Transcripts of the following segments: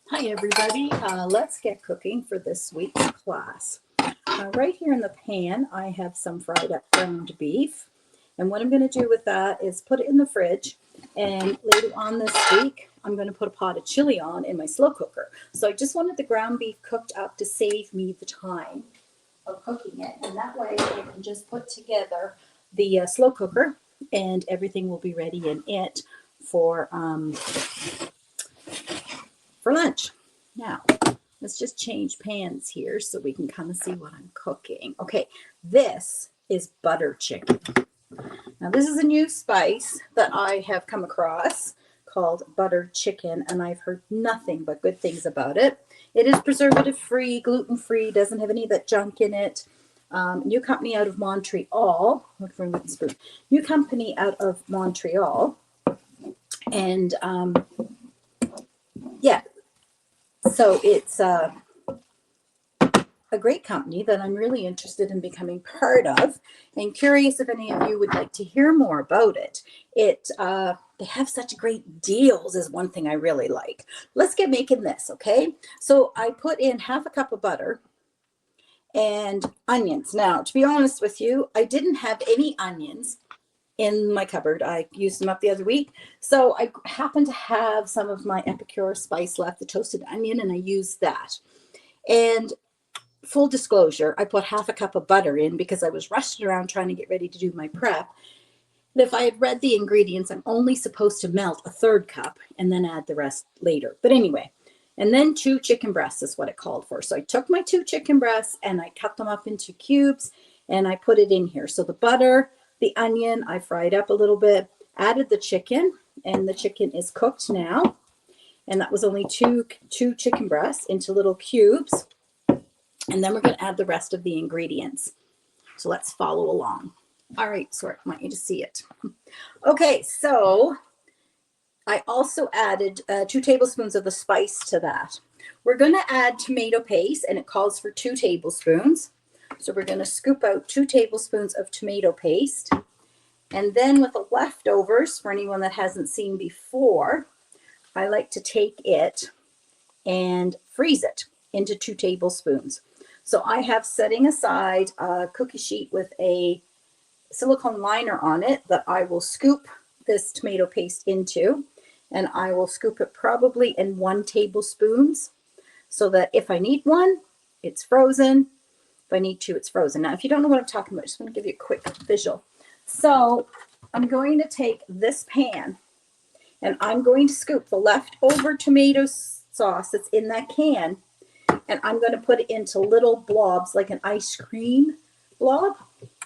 Hi everybody, let's get cooking for this week's class. Right here in the pan I have some fried up ground beef, and what I'm going to do with that is put it in the fridge, and later on this week I'm going to put a pot of chili on in my slow cooker. So I just wanted the ground beef cooked up to save me the time of cooking it, and that way I can just put together the slow cooker and everything will be ready in it for lunch. Now, let's just change pans here so we can kind of see what I'm cooking. Okay, this is butter chicken. Now, this is a new spice that I have come across called butter chicken, and I've heard nothing but good things about it. It is preservative-free, gluten-free, doesn't have any of that junk in it. New company out of Montreal. Look for a wooden spoon. New company out of Montreal. And yeah, so it's a great company that I'm really interested in becoming part of, and curious if any of you would like to hear more about it. They have such great deals is one thing I really like. Let's get making this, okay? So I put in half a cup of butter and onions. Now, to be honest with you, I didn't have any onions in my cupboard. I used them up the other week. So I happen to have some of my Epicure spice left, the toasted onion, and I used that. And full disclosure, I put half a cup of butter in because I was rushing around trying to get ready to do my prep. And if I had read the ingredients, I'm only supposed to melt a third cup and then add the rest later. But anyway, and then 2 chicken breasts is what it called for. So I took my 2 chicken breasts and I cut them up into cubes and I put it in here. So the butter, the onion, I fried up a little bit, added the chicken, and the chicken is cooked now. And that was only two chicken breasts into little cubes. And then we're going to add the rest of the ingredients. So let's follow along. All right, so I want you to see it. Okay, so I also added 2 tablespoons of the spice to that. We're going to add tomato paste, and it calls for 2 tablespoons. So we're going to scoop out 2 tablespoons of tomato paste. And then with the leftovers, for anyone that hasn't seen before, I like to take it and freeze it into 2 tablespoons. So I have setting aside a cookie sheet with a silicone liner on it that I will scoop this tomato paste into, and I will scoop it probably in 1 tablespoon so that if I need 1, it's frozen. If I need 2, it's frozen. Now, if you don't know what I'm talking about, I just want to give you a quick visual. So I'm going to take this pan and I'm going to scoop the leftover tomato sauce that's in that can, and I'm going to put it into little blobs like an ice cream blob,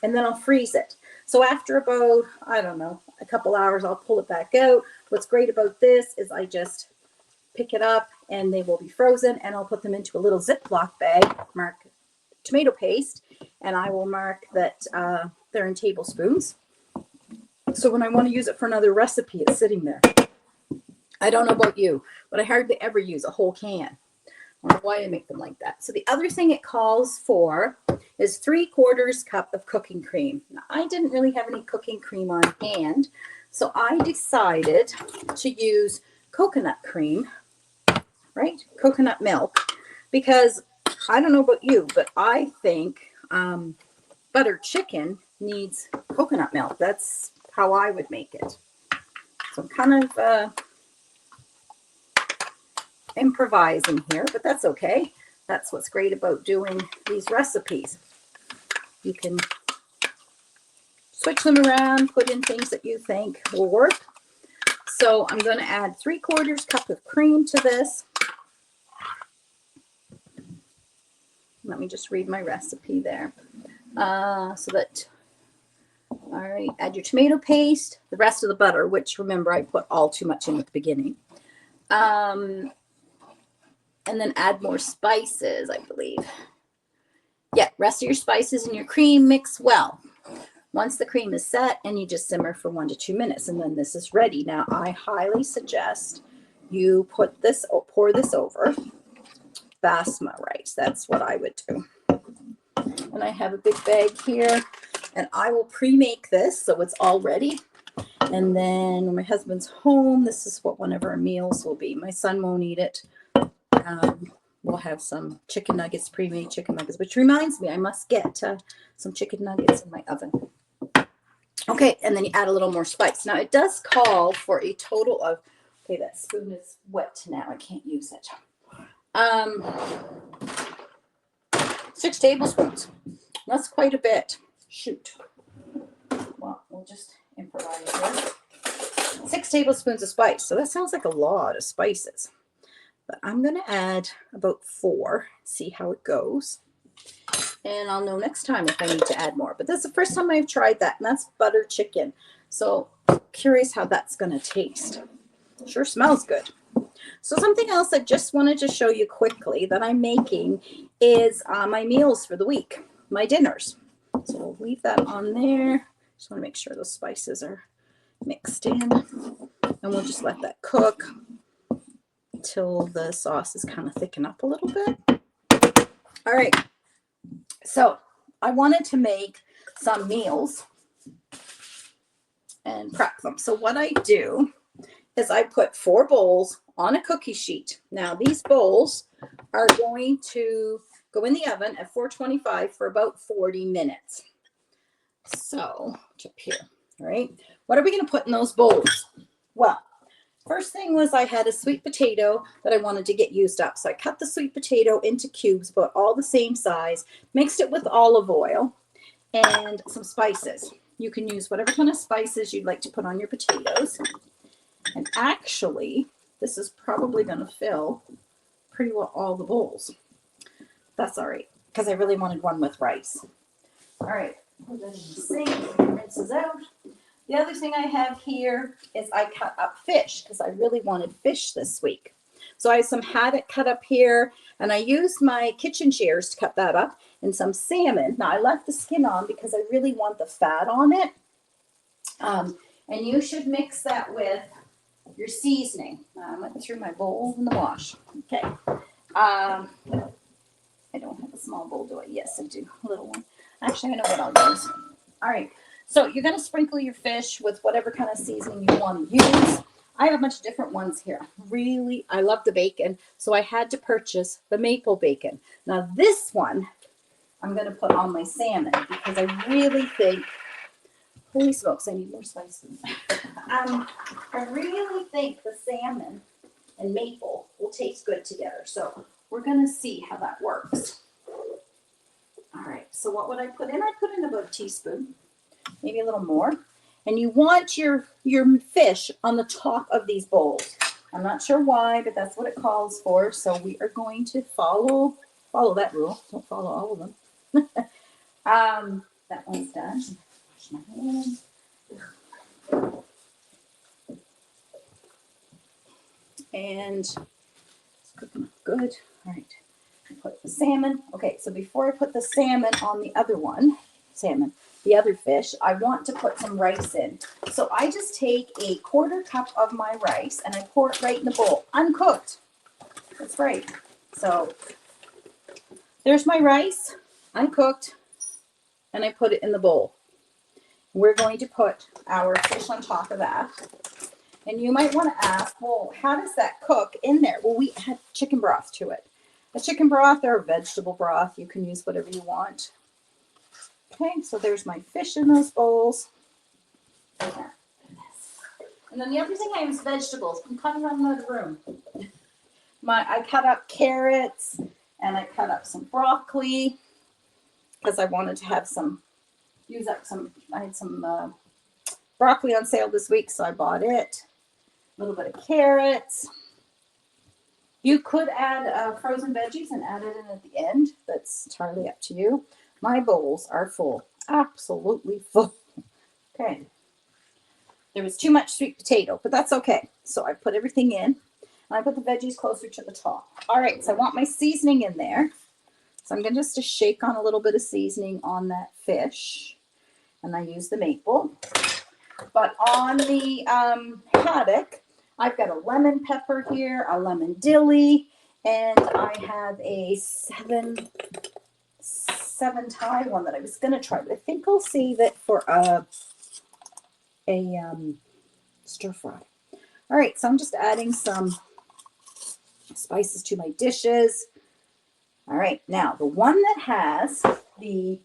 and then I'll freeze it. So after about, I don't know, a couple hours, I'll pull it back out. What's great about this is I just pick it up and they will be frozen, and I'll put them into a little Ziploc bag, mark tomato paste, and I will mark that they're in tablespoons. So when I want to use it for another recipe, it's sitting there. I don't know about you, but I hardly ever use a whole can. I don't know why I make them like that. So the other thing it calls for is 3/4 cup of cooking cream. Now, I didn't really have any cooking cream on hand, so I decided to use coconut cream, right? Coconut milk, because I don't know about you, but I think buttered chicken needs coconut milk. That's how I would make it. So I'm kind of improvising here, but that's okay. That's what's great about doing these recipes. You can switch them around, put in things that you think will work. So I'm going to add 3/4 cup of cream to this. Let me just read my recipe there. All right, add your tomato paste, the rest of the butter, which remember I put all too much in at the beginning. And then add more spices, I believe. Yeah, rest of your spices and your cream mix well. Once the cream is set, and you just simmer for 1 to 2 minutes, and then this is ready. Now, I highly suggest you pour this over basmati rice. That's what I would do. And I have a big bag here, and I will pre-make this so it's all ready. And then when my husband's home, this is what one of our meals will be. My son won't eat it. We'll have some chicken nuggets, pre-made chicken nuggets, which reminds me, I must get some chicken nuggets in my oven. Okay, and then you add a little more spice. Now, it does call for a total of, okay, that spoon is wet now. I can't use it. 6 tablespoons. That's quite a bit. Shoot. Well, we'll just improvise this. 6 tablespoons of spice. So that sounds like a lot of spices. But I'm going to add about 4, see how it goes. And I'll know next time if I need to add more. But that's the first time I've tried that, and that's butter chicken. So curious how that's going to taste. Sure smells good. So something else I just wanted to show you quickly that I'm making is my meals for the week, my dinners. So we'll leave that on there. Just want to make sure those spices are mixed in. And we'll just let that cook until the sauce is kind of thicken up a little bit. All right. So I wanted to make some meals and prep them. So what I do is I put 4 bowls on a cookie sheet. Now these bowls are going to go in the oven at 425 for about 40 minutes. So up here, all right? What are we going to put in those bowls? Well, first thing was I had a sweet potato that I wanted to get used up. So I cut the sweet potato into cubes, about all the same size, mixed it with olive oil and some spices. You can use whatever kind of spices you'd like to put on your potatoes. And actually, this is probably going to fill pretty well all the bowls. That's all right, because I really wanted one with rice. All right, put that in the sink, rinses out. The other thing I have here is I cut up fish because I really wanted fish this week. So I have some haddock cut up here, and I used my kitchen shears to cut that up, and some salmon. Now I left the skin on because I really want the fat on it. And you should mix that with your seasoning. I went through my bowl in the wash. Okay. I don't have a small bowl, do I? Yes, I do. A little one. Actually, I know what I'll use. All right. So you're going to sprinkle your fish with whatever kind of seasoning you want to use. I have a bunch of different ones here. Really, I love the bacon, so I had to purchase the maple bacon. Now this one I'm going to put on my salmon because I really think, holy smokes, I need more spices. I really think the salmon and maple will taste good together. So we're going to see how that works. All right, so what would I put in? I put in about a teaspoon, maybe a little more. And you want your fish on the top of these bowls. I'm not sure why, but that's what it calls for. So we are going to follow that rule. Don't follow all of them. That one's done. Wash my hands. And it's cooking good. All right. I put the salmon. Okay, so before I put the salmon on the other one, the other fish, I want to put some rice in. So I just take a 1/4 cup of my rice and I pour it right in the bowl, uncooked. That's right. So there's my rice, uncooked, and I put it in the bowl. We're going to put our fish on top of that. And you might want to ask, well, how does that cook in there? Well, we add chicken broth to it. A chicken broth or a vegetable broth, you can use whatever you want. Okay, so there's my fish in those bowls. And then the other thing I use vegetables. I'm kind of running out of room. I cut up carrots and I cut up some broccoli because I wanted to have I had some broccoli on sale this week, so I bought it. A little bit of carrots. You could add frozen veggies and add it in at the end. That's entirely up to you. My bowls are full, absolutely full. Okay. There was too much sweet potato, but that's okay. So I put everything in, and I put the veggies closer to the top. All right, so I want my seasoning in there. So I'm going to just shake on a little bit of seasoning on that fish, and I use the maple. But on the haddock, I've got a lemon pepper here, a lemon dilly, and I have a seven Thai one that I was going to try, but I think I'll save it for a stir fry. All right, so I'm just adding some spices to my dishes. All right, now the one that has the,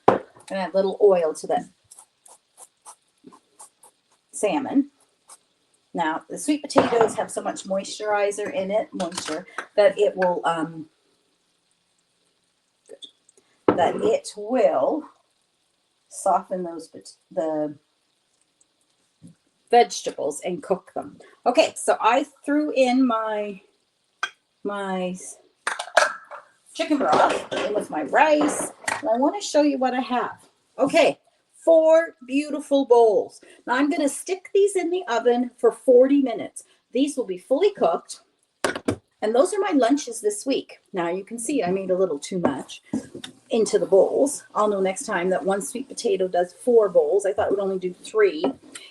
I'm gonna add a little oil to the salmon. Now the sweet potatoes have so much moisturizer in it, that it will soften the vegetables and cook them. Okay, so I threw in my chicken broth in with my rice, and I want to show you what I have. Okay, 4 beautiful bowls. Now I'm going to stick these in the oven for 40 minutes. These will be fully cooked, and those are my lunches this week. Now you can see I made a little too much into the bowls. I'll know next time that one sweet potato does 4 bowls. I thought it would only do 3,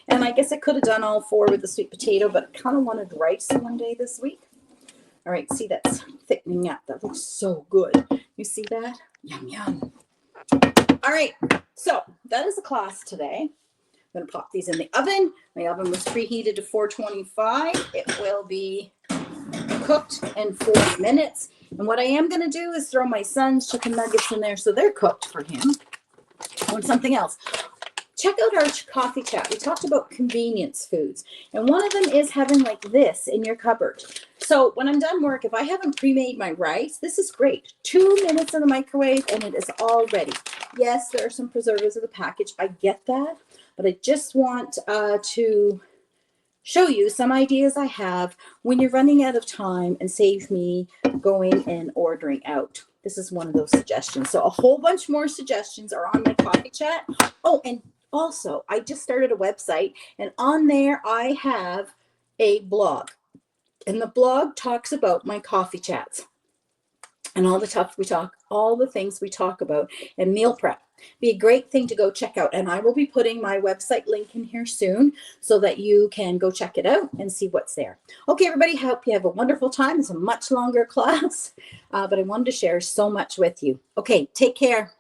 and I guess I could have done all 4 with the sweet potato, but I kind of wanted rice one day this week. All right, see, that's thickening up. That looks so good. You see that? Yum, yum. All right, so that is the class today. I'm going to pop these in the oven. My oven was preheated to 425. It will be cooked in 40 minutes. And what I am going to do is throw my son's chicken nuggets in there so they're cooked for him. And something else. Check out our coffee chat. We talked about convenience foods, and one of them is having like this in your cupboard. So when I'm done work, if I haven't pre-made my rice, this is great. 2 minutes in the microwave and it is all ready. Yes, there are some preservatives in the package. I get that, but I just want to show you some ideas I have when you're running out of time and save me going and ordering out. This is one of those suggestions. So a whole bunch more suggestions are on my coffee chat. Oh, and also, I just started a website, and on there I have a blog. And the blog talks about my coffee chats and all the things we talk about, and meal prep. Be a great thing to go check out. And I will be putting my website link in here soon so that you can go check it out and see what's there. Okay, everybody, hope you have a wonderful time. It's a much longer class, but I wanted to share so much with you. Okay, take care.